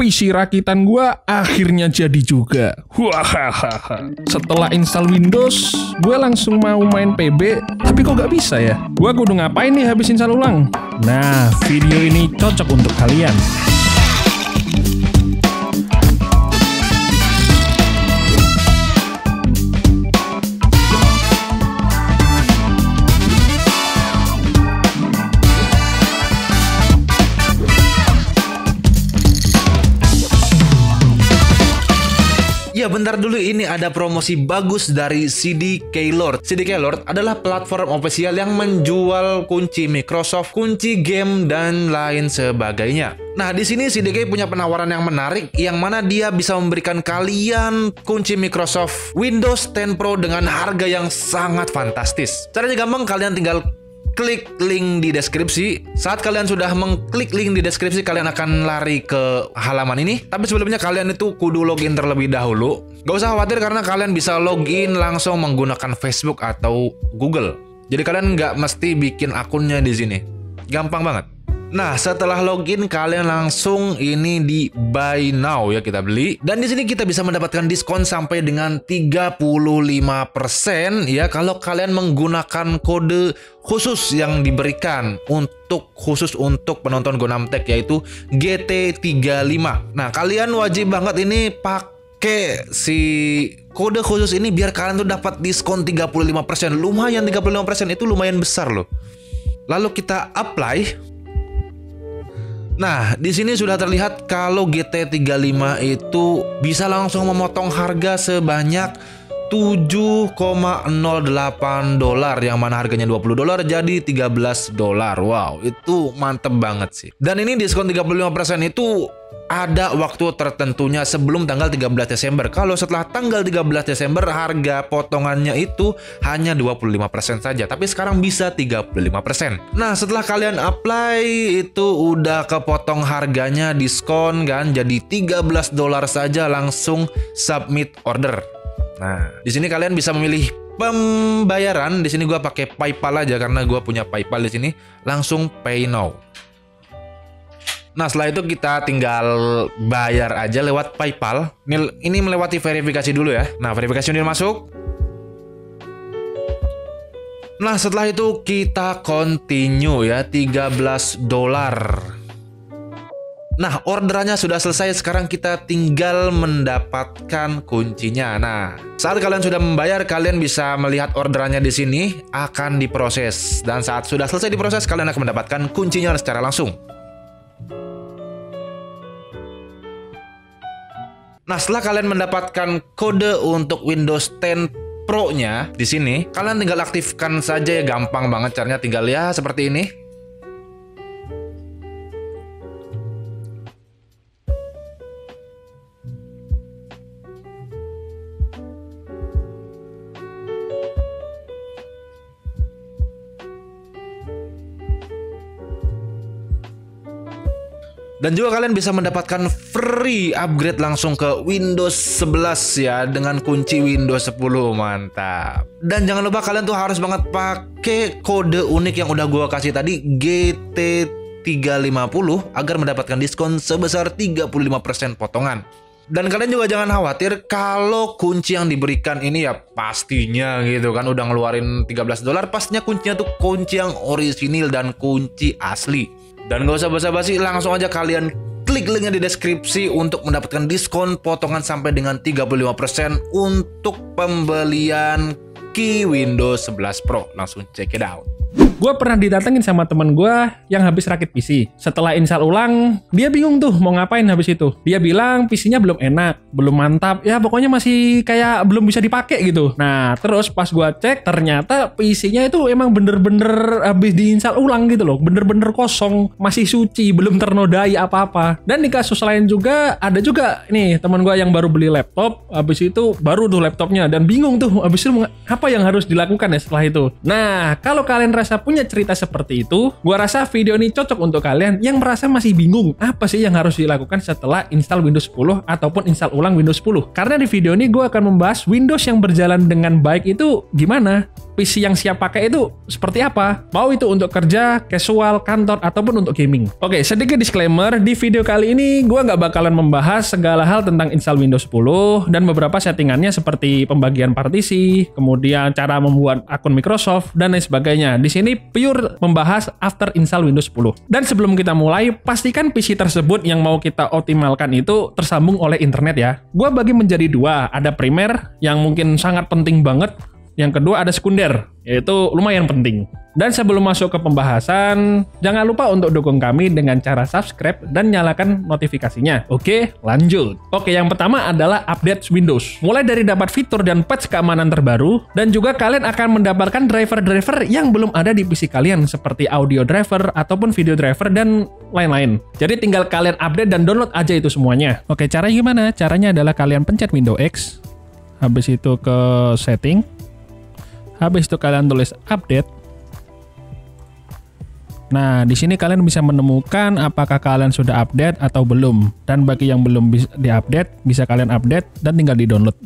PC rakitan gua akhirnya jadi juga. Wahahaha. Setelah install Windows, gue langsung mau main PB, tapi kok gak bisa ya? Gua kudu ngapain nih habis install ulang? Nah, video ini cocok untuk kalian. Ya bentar dulu, ini ada promosi bagus dari CD Keylord. CD Keylord adalah platform official yang menjual kunci Microsoft, kunci game dan lain sebagainya. Nah, di sini CDK punya penawaran yang menarik, yang mana dia bisa memberikan kalian kunci Microsoft Windows 10 Pro dengan harga yang sangat fantastis. Caranya gampang, kalian tinggal klik link di deskripsi. Saat kalian sudah mengklik link di deskripsi, kalian akan lari ke halaman ini. Tapi sebelumnya kalian itu kudu login terlebih dahulu. Gak usah khawatir karena kalian bisa login langsung menggunakan Facebook atau Google. Jadi kalian nggak mesti bikin akunnya di sini. Gampang banget. Nah, setelah login kalian langsung ini di buy now ya, kita beli. Dan di sini kita bisa mendapatkan diskon sampai dengan 35% ya kalau kalian menggunakan kode khusus yang diberikan khusus untuk penonton GoNamTech, yaitu GT35. Nah, kalian wajib banget ini pakai si kode khusus ini biar kalian tuh dapat diskon 35%. Lumayan, 35% itu lumayan besar loh. Lalu kita apply. Nah, di sini sudah terlihat kalau GT35 itu bisa langsung memotong harga sebanyak $7,08, yang mana harganya $20 jadi $13. Wow, itu mantep banget sih. Dan ini diskon 35% itu ada waktu tertentunya sebelum tanggal 13 Desember. Kalau setelah tanggal 13 Desember harga potongannya itu hanya 25% saja, tapi sekarang bisa 35%. Nah, setelah kalian apply itu udah kepotong harganya, diskon kan, jadi $13 saja, langsung submit order. Nah, di sini kalian bisa memilih pembayaran. Di sini gua pakai PayPal aja karena gua punya PayPal di sini. Langsung pay now. Nah, setelah itu kita tinggal bayar aja lewat PayPal. Ini melewati verifikasi dulu ya. Nah, verifikasi udah masuk. Nah, setelah itu kita continue ya, $13. Nah, orderannya sudah selesai. Sekarang kita tinggal mendapatkan kuncinya. Nah, saat kalian sudah membayar, kalian bisa melihat orderannya di sini akan diproses. Dan saat sudah selesai diproses, kalian akan mendapatkan kuncinya secara langsung. Nah, setelah kalian mendapatkan kode untuk Windows 10 Pro-nya di sini, kalian tinggal aktifkan saja ya, gampang banget caranya, tinggal ya seperti ini. Dan juga kalian bisa mendapatkan free upgrade langsung ke Windows 11 ya, dengan kunci Windows 10. Mantap. Dan jangan lupa kalian tuh harus banget pakai kode unik yang udah gua kasih tadi, GT350, agar mendapatkan diskon sebesar 35% potongan. Dan kalian juga jangan khawatir kalau kunci yang diberikan ini ya pastinya gitu kan, udah ngeluarin $13, pastinya kuncinya tuh kunci yang orisinil dan kunci asli. Dan gak usah basa-basi, langsung aja kalian klik linknya di deskripsi untuk mendapatkan diskon potongan sampai dengan 35% untuk pembelian key Windows 11 Pro. Langsung check it out. Gue pernah didatengin sama temen gue yang habis rakit PC. Setelah install ulang, dia bingung tuh mau ngapain habis itu. Dia bilang PC-nya belum enak, belum mantap, ya pokoknya masih kayak belum bisa dipakai gitu. Nah, terus pas gue cek, ternyata PC-nya itu emang bener-bener habis diinstal ulang gitu loh. Bener-bener kosong, masih suci, belum ternodai apa-apa. Dan di kasus lain juga, ada juga nih temen gue yang baru beli laptop, habis itu baru tuh laptopnya, dan bingung tuh habis itu apa yang harus dilakukan ya setelah itu. Nah, kalau kalian rasa punya cerita seperti itu, gua rasa video ini cocok untuk kalian yang merasa masih bingung apa sih yang harus dilakukan setelah install Windows 10 ataupun install ulang Windows 10. Karena di video ini gua akan membahas Windows yang berjalan dengan baik itu gimana, PC yang siap pakai itu seperti apa, mau itu untuk kerja, casual, kantor, ataupun untuk gaming. Oke, sedikit disclaimer, di video kali ini gua nggak bakalan membahas segala hal tentang install Windows 10 dan beberapa settingannya seperti pembagian partisi, kemudian cara membuat akun Microsoft, dan lain sebagainya. Di sini pure membahas after install Windows 10. Dan sebelum kita mulai, pastikan PC tersebut yang mau kita optimalkan itu tersambung oleh internet ya. Gua bagi menjadi dua, ada primer yang mungkin sangat penting banget, yang kedua ada sekunder, yaitu lumayan penting. Dan sebelum masuk ke pembahasan, jangan lupa untuk dukung kami dengan cara subscribe dan nyalakan notifikasinya. Oke, lanjut. Oke, yang pertama adalah update Windows. Mulai dari dapat fitur dan patch keamanan terbaru, dan juga kalian akan mendapatkan driver-driver yang belum ada di PC kalian, seperti audio driver ataupun video driver dan lain-lain. Jadi tinggal kalian update dan download aja itu semuanya. Oke, caranya gimana? Caranya adalah kalian pencet Windows X, habis itu ke setting, habis itu kalian tulis update. Nah, di sini kalian bisa menemukan apakah kalian sudah update atau belum. Dan bagi yang belum diupdate, bisa kalian update dan tinggal di-download.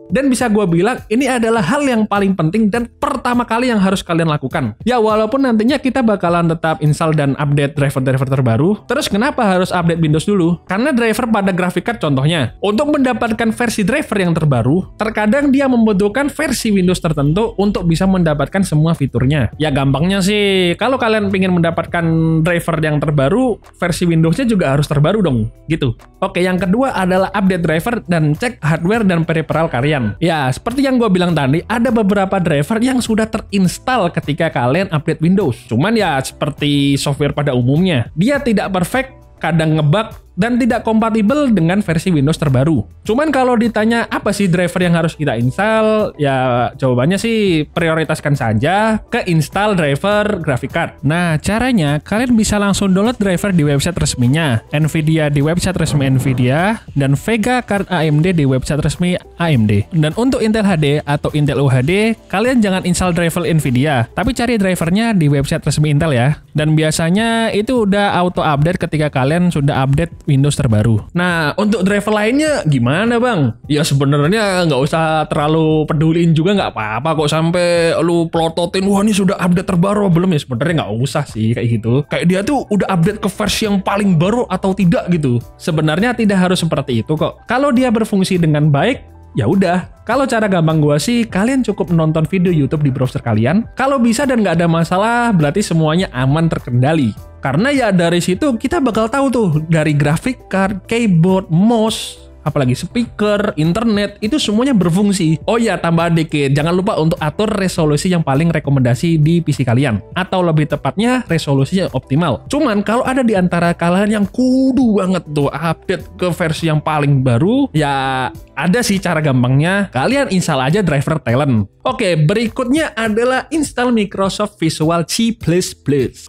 Dan bisa gue bilang, ini adalah hal yang paling penting dan pertama kali yang harus kalian lakukan. Ya, walaupun nantinya kita bakalan tetap install dan update driver-driver terbaru, terus kenapa harus update Windows dulu? Karena driver pada graphic card contohnya, untuk mendapatkan versi driver yang terbaru, terkadang dia membutuhkan versi Windows tertentu untuk bisa mendapatkan semua fiturnya. Ya, gampangnya sih, kalau kalian ingin mendapatkan driver yang terbaru, versi Windows-nya juga harus terbaru dong, gitu. Oke, yang kedua adalah update driver dan cek hardware dan peripheral kalian. Ya, seperti yang gue bilang tadi, ada beberapa driver yang sudah terinstall ketika kalian update Windows. Cuman ya, seperti software pada umumnya, dia tidak perfect, kadang ngebug, dan tidak kompatibel dengan versi Windows terbaru. Cuman kalau ditanya apa sih driver yang harus kita install, ya jawabannya sih prioritaskan saja ke install driver graphic card. Nah, caranya kalian bisa langsung download driver di website resminya, Nvidia di website resmi Nvidia, dan Vega card AMD di website resmi AMD. Dan untuk Intel HD atau Intel UHD, kalian jangan install driver Nvidia, tapi cari drivernya di website resmi Intel ya. Dan biasanya itu udah auto update ketika kalian sudah update Windows terbaru. Nah, untuk driver lainnya gimana bang? Ya sebenarnya nggak usah terlalu peduliin juga, nggak apa-apa kok sampai lu plototin, wah ini sudah update terbaru belum ya? Sebenarnya nggak usah sih kayak gitu. Kayak dia tuh udah update ke versi yang paling baru atau tidak gitu. Sebenarnya tidak harus seperti itu kok. Kalau dia berfungsi dengan baik, ya udah. Kalau cara gampang gua sih, kalian cukup menonton video YouTube di browser kalian. Kalau bisa dan nggak ada masalah, berarti semuanya aman terkendali. Karena ya dari situ kita bakal tahu tuh dari graphic card, keyboard, mouse, apalagi speaker, internet, itu semuanya berfungsi. Oh ya, tambahan dikit, jangan lupa untuk atur resolusi yang paling rekomendasi di PC kalian. Atau lebih tepatnya, resolusinya optimal. Cuman kalau ada di antara kalian yang kudu banget tuh update ke versi yang paling baru, ya ada sih cara gampangnya, kalian install aja driver Talent. Oke, berikutnya adalah install Microsoft Visual C++.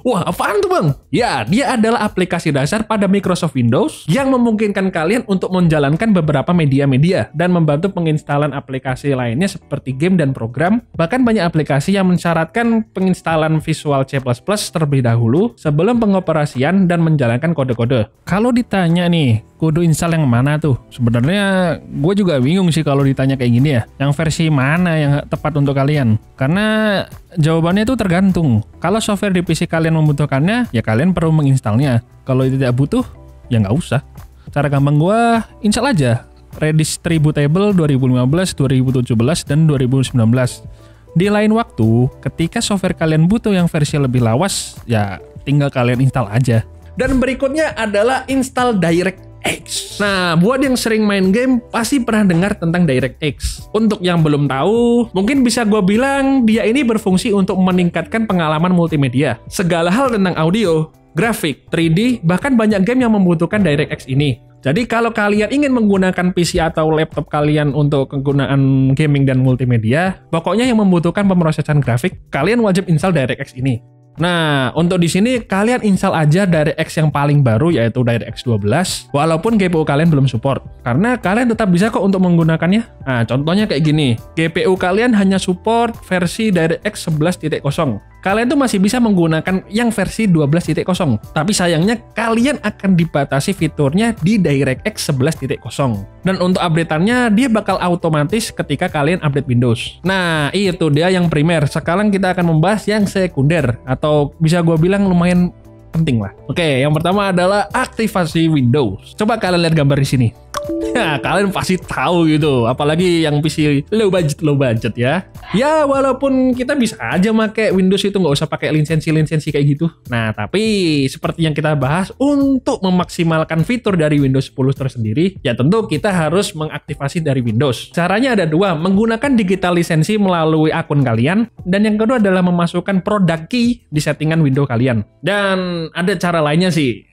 Wah, apaan tuh bang? Ya, dia adalah aplikasi dasar pada Microsoft Windows yang memungkinkan kalian untuk menjalankan beberapa media-media dan membantu penginstalan aplikasi lainnya seperti game dan program. Bahkan banyak aplikasi yang mensyaratkan penginstalan Visual C++ terlebih dahulu sebelum pengoperasian dan menjalankan kode-kode. Kalau ditanya nih, kudu install yang mana tuh? Sebenarnya gue juga bingung sih kalau ditanya kayak gini ya. Yang versi mana yang tepat untuk kalian? Karena jawabannya itu tergantung. Kalau software di PC kalian membutuhkannya, ya kalian perlu menginstalnya. Kalau tidak butuh, ya nggak usah. Cara gampang gue, install aja Redistributable 2015, 2017, dan 2019. Di lain waktu, ketika software kalian butuh yang versi lebih lawas, ya tinggal kalian install aja. Dan berikutnya adalah install DirectX. Nah, buat yang sering main game pasti pernah dengar tentang DirectX. Untuk yang belum tahu, mungkin bisa gue bilang dia ini berfungsi untuk meningkatkan pengalaman multimedia. Segala hal tentang audio, grafik, 3D, bahkan banyak game yang membutuhkan DirectX ini. Jadi kalau kalian ingin menggunakan PC atau laptop kalian untuk kegunaan gaming dan multimedia, pokoknya yang membutuhkan pemrosesan grafik, kalian wajib install DirectX ini. Nah, untuk di sini kalian install aja DirectX yang paling baru yaitu DirectX 12 walaupun GPU kalian belum support. Karena kalian tetap bisa kok untuk menggunakannya. Nah, contohnya kayak gini. GPU kalian hanya support versi DirectX 11.0. kalian tuh masih bisa menggunakan yang versi 12.0. Tapi sayangnya kalian akan dibatasi fiturnya di DirectX 11.0. Dan untuk update-annya dia bakal otomatis ketika kalian update Windows. Nah, itu dia yang primer. Sekarang kita akan membahas yang sekunder, atau bisa gue bilang lumayan penting lah. Oke, yang pertama adalah aktivasi Windows. Coba kalian lihat gambar di sini. Ya, kalian pasti tahu gitu, apalagi yang PC low budget ya. Ya, walaupun kita bisa aja pakai Windows itu, nggak usah pakai lisensi kayak gitu. Nah, tapi seperti yang kita bahas, untuk memaksimalkan fitur dari Windows 10 tersendiri, ya tentu kita harus mengaktifasi dari Windows. Caranya ada dua, menggunakan digital lisensi melalui akun kalian, dan yang kedua adalah memasukkan product key di settingan Windows kalian. Dan ada cara lainnya sih.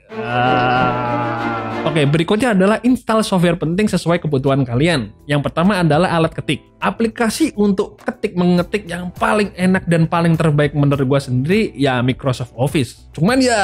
Oke, berikutnya adalah install software penting sesuai kebutuhan kalian. Yang pertama adalah alat ketik. Aplikasi untuk mengetik yang paling enak dan paling terbaik menurut gue sendiri ya Microsoft Office. Cuman ya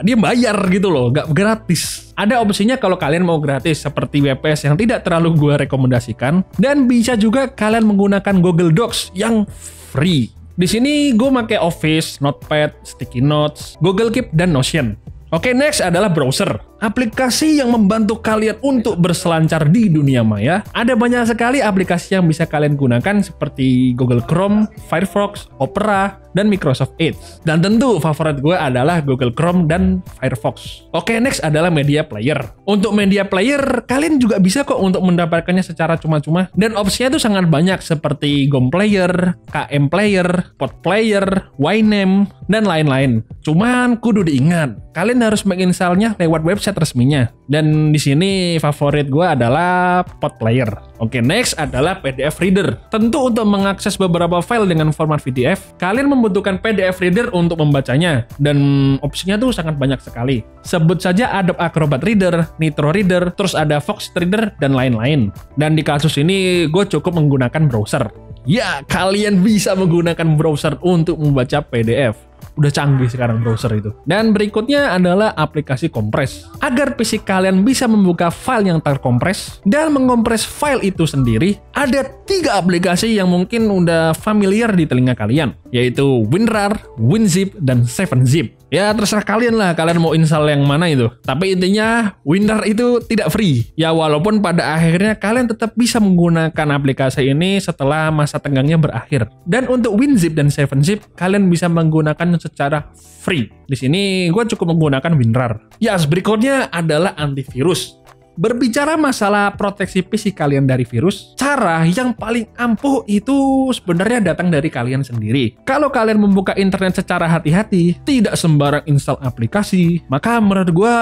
dia bayar gitu loh, nggak gratis. Ada opsinya kalau kalian mau gratis seperti WPS yang tidak terlalu gue rekomendasikan. Dan bisa juga kalian menggunakan Google Docs yang free. Di sini gue pakai Office, Notepad, Sticky Notes, Google Keep, dan Notion. Oke, next adalah browser. Aplikasi yang membantu kalian untuk berselancar di dunia maya. Ada banyak sekali aplikasi yang bisa kalian gunakan seperti Google Chrome, Firefox, Opera, dan Microsoft Edge. Dan tentu favorit gue adalah Google Chrome dan Firefox. Oke, next adalah media player. Untuk media player, kalian juga bisa kok untuk mendapatkannya secara cuma-cuma. Dan opsinya tuh sangat banyak seperti GOM Player, KM Player, Pod Player, Winamp, dan lain-lain. Cuman kudu diingat, kalian harus menginstalnya lewat website resminya. Dan di sini favorit gue adalah Pod Player. Oke, next adalah PDF Reader. Tentu untuk mengakses beberapa file dengan format PDF, kalian membutuhkan PDF Reader untuk membacanya. Dan opsinya tuh sangat banyak sekali. Sebut saja Adobe Acrobat Reader, Nitro Reader, terus ada Fox Reader, dan lain-lain. Dan di kasus ini gue cukup menggunakan browser. Ya, kalian bisa menggunakan browser untuk membaca PDF. Udah canggih sekarang browser itu. Dan berikutnya adalah aplikasi kompres. Agar PC kalian bisa membuka file yang terkompres dan mengompres file itu sendiri, ada 3 aplikasi yang mungkin udah familiar di telinga kalian, yaitu WinRAR, WinZip, dan 7zip. Ya terserah kalian lah, kalian mau install yang mana itu. Tapi intinya WinRAR itu tidak free. Ya walaupun pada akhirnya kalian tetap bisa menggunakan aplikasi ini setelah masa tenggangnya berakhir. Dan untuk WinZip dan 7zip, kalian bisa menggunakan secara free. Di sini gue cukup menggunakan WinRAR. Ya, berikutnya adalah antivirus. Berbicara masalah proteksi PC kalian dari virus, cara yang paling ampuh itu sebenarnya datang dari kalian sendiri. Kalau kalian membuka internet secara hati-hati, tidak sembarang install aplikasi, maka menurut gue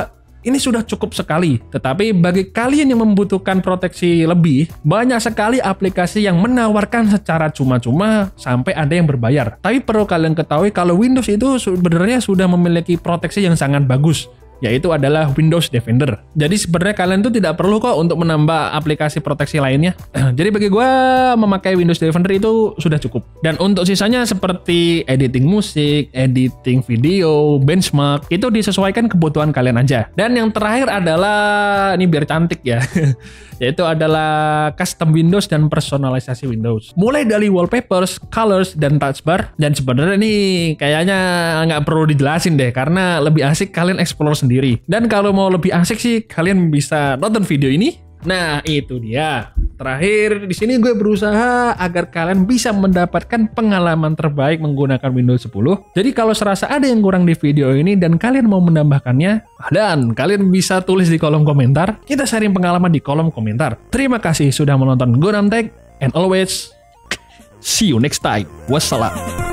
ini sudah cukup sekali. Tetapi bagi kalian yang membutuhkan proteksi lebih, banyak sekali aplikasi yang menawarkan secara cuma-cuma sampai ada yang berbayar. Tapi perlu kalian ketahui kalau Windows itu sebenarnya sudah memiliki proteksi yang sangat bagus, yaitu adalah Windows Defender. Jadi sebenarnya kalian tuh tidak perlu kok untuk menambah aplikasi proteksi lainnya. Jadi bagi gue memakai Windows Defender itu sudah cukup. Dan untuk sisanya seperti editing musik, editing video, benchmark, itu disesuaikan kebutuhan kalian aja. Dan yang terakhir adalah, ini biar cantik ya, yaitu adalah custom Windows dan personalisasi Windows. Mulai dari wallpapers, colors, dan touchbar. Dan sebenarnya ini kayaknya nggak perlu dijelasin deh, karena lebih asik kalian explore sendiri. Dan kalau mau lebih asik sih, kalian bisa nonton video ini. Nah, itu dia. Terakhir, di sini gue berusaha agar kalian bisa mendapatkan pengalaman terbaik menggunakan Windows 10. Jadi kalau serasa ada yang kurang di video ini dan kalian mau menambahkannya, dan kalian bisa tulis di kolom komentar. Kita sharing pengalaman di kolom komentar. Terima kasih sudah menonton Gonam Tech, and always see you next time. Wassalam.